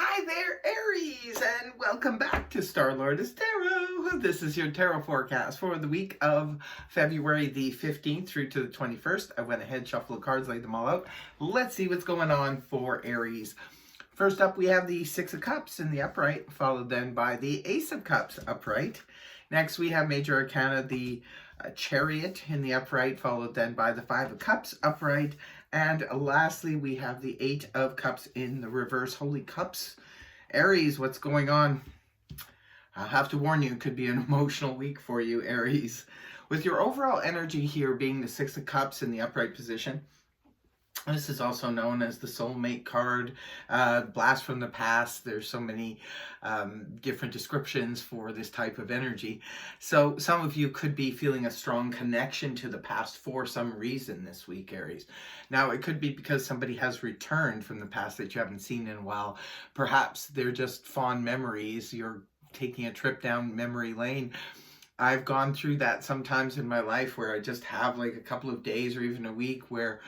Hi there, Aries, and welcome back to Star-Lord's Tarot. This is your tarot forecast for the week of February the 15th through to the 21st. I went ahead, shuffled the cards, laid them all out. Let's see what's going on for Aries. First up, we have the Six of Cups in the upright, followed then by the Ace of Cups upright. Next, we have Major Arcana, the Chariot in the upright, followed then by the Five of Cups upright. And lastly, we have the Eight of Cups in the reverse. Holy Cups. Aries, what's going on? I'll have to warn you, it could be an emotional week for you, Aries. With your overall energy here being the Six of Cups in the upright position, this is also known as the soulmate card, blast from the past. There's so many different descriptions for this type of energy. So some of you could be feeling a strong connection to the past for some reason this week, Aries. Now, it could be because somebody has returned from the past that you haven't seen in a while. Perhaps they're just fond memories. You're taking a trip down memory lane. I've gone through that sometimes in my life where I just have like a couple of days or even a week where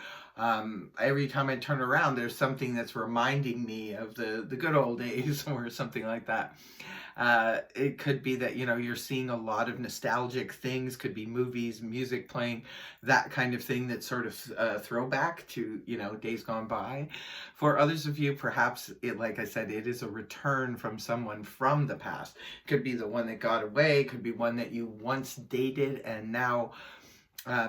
every time I turn around, there's something that's reminding me of the good old days or something like that. It could be that, you're seeing a lot of nostalgic things, could be movies, music playing, that kind of thing that sort of throwback to, days gone by. For others of you, perhaps, like I said, it is a return from someone from the past. Could be the one that got away, could be one that you once dated and now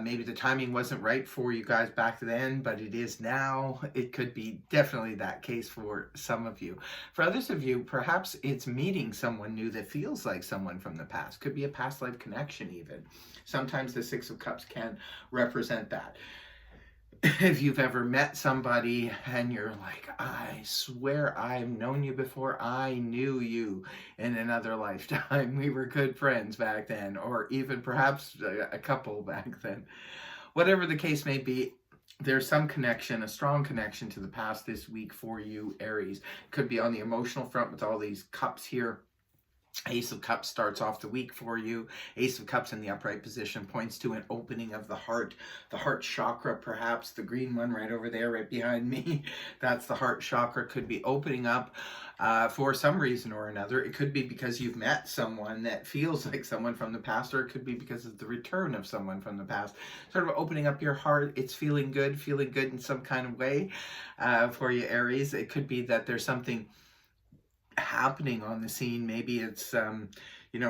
maybe the timing wasn't right for you guys back then, but it is now. It could be definitely that case for some of you. For others of you, perhaps it's meeting someone new that feels like someone from the past. Could be a past life connection even. Sometimes the Six of Cups can represent that. If you've ever met somebody and you're like, I swear I've known you before, I knew you in another lifetime. We were good friends back then, or even perhaps a couple back then. Whatever the case may be, there's some connection, a strong connection to the past this week for you, Aries. Could be on the emotional front with all these cups here. Ace of Cups starts off the week for you. Ace of Cups in the upright position points to an opening of the heart chakra, perhaps the green one right over there, right behind me. That's the heart chakra. Could be opening up for some reason or another. It could be because you've met someone that feels like someone from the past, or it could be because of the return of someone from the past. Sort of opening up your heart. It's feeling good in some kind of way for you, Aries. It could be that there's something happening on the scene. Maybe it's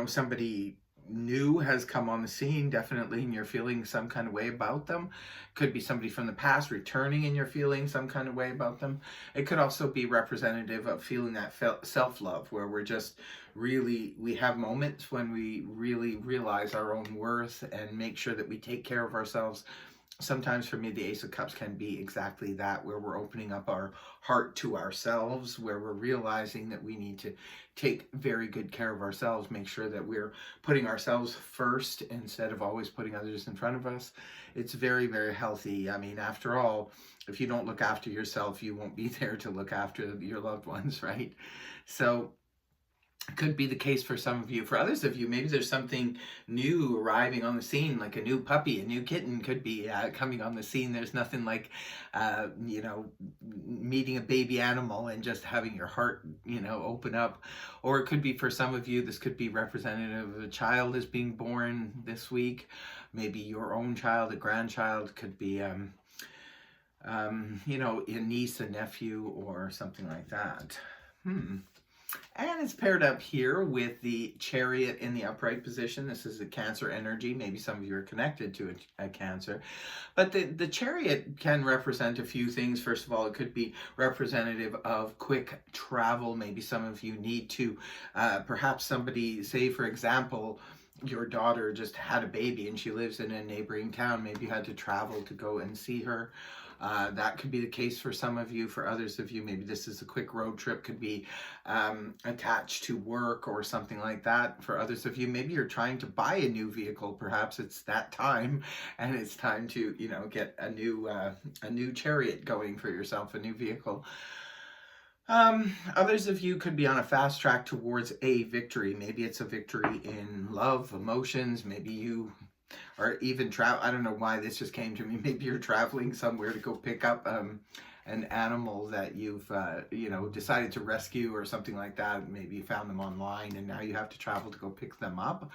somebody new has come on the scene, definitely, and you're feeling some kind of way about them. Could be somebody from the past returning and you're feeling some kind of way about them. It could also be representative of feeling that self-love, where we're just we have moments when we really realize our own worth and make sure that we take care of ourselves. Sometimes for me, the Ace of Cups can be exactly that, where we're opening up our heart to ourselves, where we're realizing that we need to take very good care of ourselves, make sure that we're putting ourselves first instead of always putting others in front of us. It's very, very healthy. I mean, after all, if you don't look after yourself, you won't be there to look after your loved ones, right? So could be the case for some of you. For others of you, maybe there's something new arriving on the scene, like a new puppy, a new kitten could be coming on the scene. There's nothing like, meeting a baby animal and just having your heart, open up. Or it could be for some of you, this could be representative of a child is being born this week. Maybe your own child, a grandchild, could be, a niece, a nephew, or something like that. And it's paired up here with the Chariot in the upright position. This is the Cancer energy. Maybe some of you are connected to a Cancer. But the Chariot can represent a few things. First of all, it could be representative of quick travel. Maybe some of you need to, perhaps somebody, say for example, your daughter just had a baby and she lives in a neighboring town. Maybe you had to travel to go and see her. That could be the case for some of you. For others of you, maybe this is a quick road trip, could be attached to work or something like that. For others of you, maybe you're trying to buy a new vehicle. Perhaps it's that time and it's time to, get a new Chariot going for yourself, a new vehicle. Others of you could be on a fast track towards a victory. Maybe it's a victory in love, emotions. Maybe you or even travel. I don't know why this just came to me. Maybe you're traveling somewhere to go pick up an animal that you've, decided to rescue or something like that. Maybe you found them online and now you have to travel to go pick them up.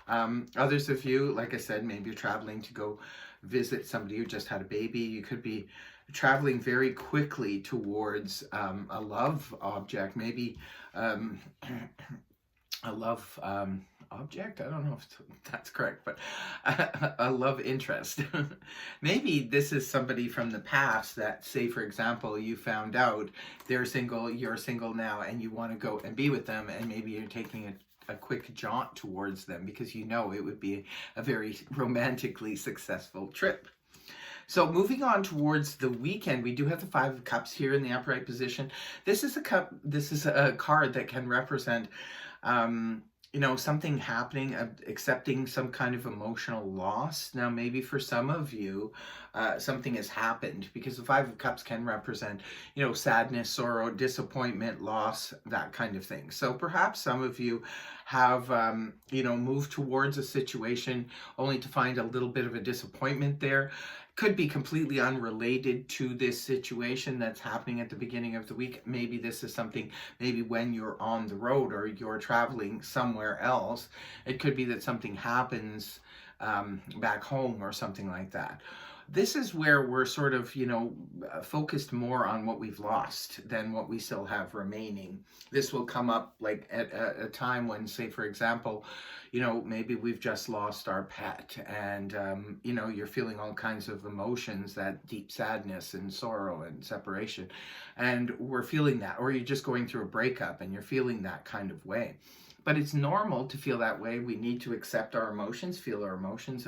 Others of you, like I said, maybe you're traveling to go visit somebody who just had a baby. You could be traveling very quickly towards a love object, maybe a love object. I don't know if that's correct, but a love interest. Maybe this is somebody from the past that, say for example, you found out they're single, you're single now, and you want to go and be with them, and maybe you're taking a quick jaunt towards them because you know it would be a very romantically successful trip. So moving on towards the weekend, we do have the Five of Cups here in the upright position. This is a card that can represent something happening, accepting some kind of emotional loss. Now, maybe for some of you, something has happened, because the Five of Cups can represent, sadness, sorrow, disappointment, loss, that kind of thing. So perhaps some of you have, moved towards a situation only to find a little bit of a disappointment there. Could be completely unrelated to this situation that's happening at the beginning of the week. Maybe this is something, maybe when you're on the road or you're traveling somewhere else, it could be that something happens back home or something like that. This is where we're sort of, focused more on what we've lost than what we still have remaining. This will come up like at a time when, say, for example, maybe we've just lost our pet and, you're feeling all kinds of emotions, that deep sadness and sorrow and separation. And we're feeling that, or you're just going through a breakup and you're feeling that kind of way. But it's normal to feel that way. We need to accept our emotions, feel our emotions,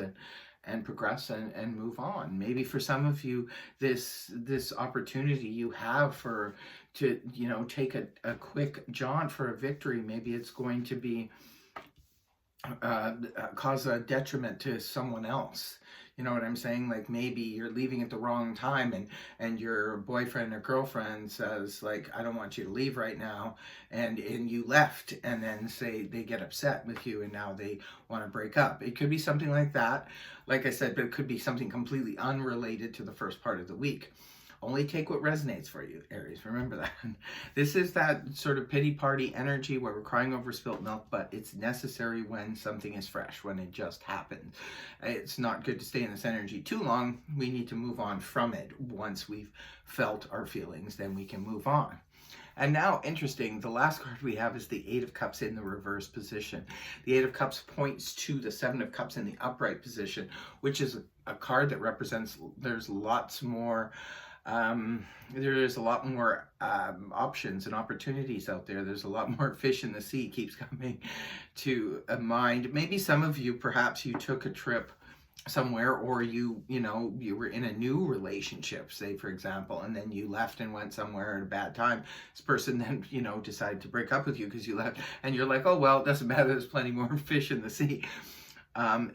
and progress and move on. Maybe for some of you, this opportunity you have to take a quick jaunt for a victory. Maybe it's going to be cause a detriment to someone else. You know what I'm saying? Like maybe you're leaving at the wrong time and your boyfriend or girlfriend says like, I don't want you to leave right now. And you left, and then say they get upset with you and now they want to break up. It could be something like that. Like I said, but it could be something completely unrelated to the first part of the week. Only take what resonates for you, Aries. Remember that. This is that sort of pity party energy where we're crying over spilt milk, but it's necessary when something is fresh, when it just happened. It's not good to stay in this energy too long. We need to move on from it. Once we've felt our feelings, then we can move on. And now, interesting, the last card we have is the Eight of Cups in the reverse position. The Eight of Cups points to the Seven of Cups in the upright position, which is a card that represents there's lots more there's a lot more options and opportunities out there. There's a lot more fish in the sea, keeps coming to mind. Maybe some of you, perhaps you took a trip somewhere, or you were in a new relationship, say for example, and then you left and went somewhere at a bad time. This person then decided to break up with you because you left, and you're like, oh well, it doesn't matter, there's plenty more fish in the sea.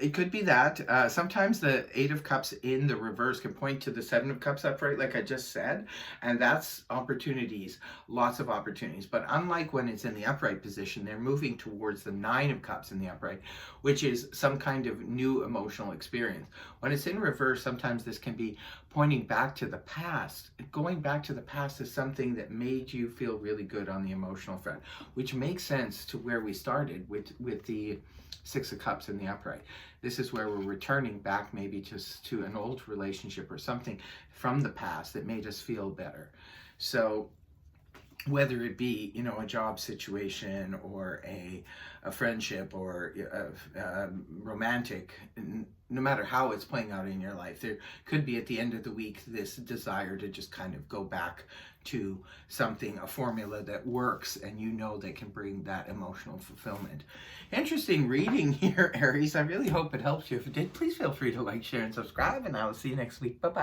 It could be that. Sometimes the Eight of Cups in the reverse can point to the Seven of Cups upright, like I just said, and that's opportunities, lots of opportunities. But unlike when it's in the upright position, they're moving towards the Nine of Cups in the upright, which is some kind of new emotional experience. When it's in reverse, sometimes this can be pointing back to the past. Going back to the past is something that made you feel really good on the emotional front, which makes sense to where we started with the Six of Cups in the upright. This is where we're returning back maybe just to an old relationship or something from the past that made us feel better. So whether it be, a job situation or a friendship or a romantic, no matter how it's playing out in your life, there could be at the end of the week this desire to just kind of go back to something, a formula that works, and that can bring that emotional fulfillment. Interesting reading here, Aries. I really hope it helps you. If it did, please feel free to like, share, and subscribe, and I will see you next week. Bye-bye.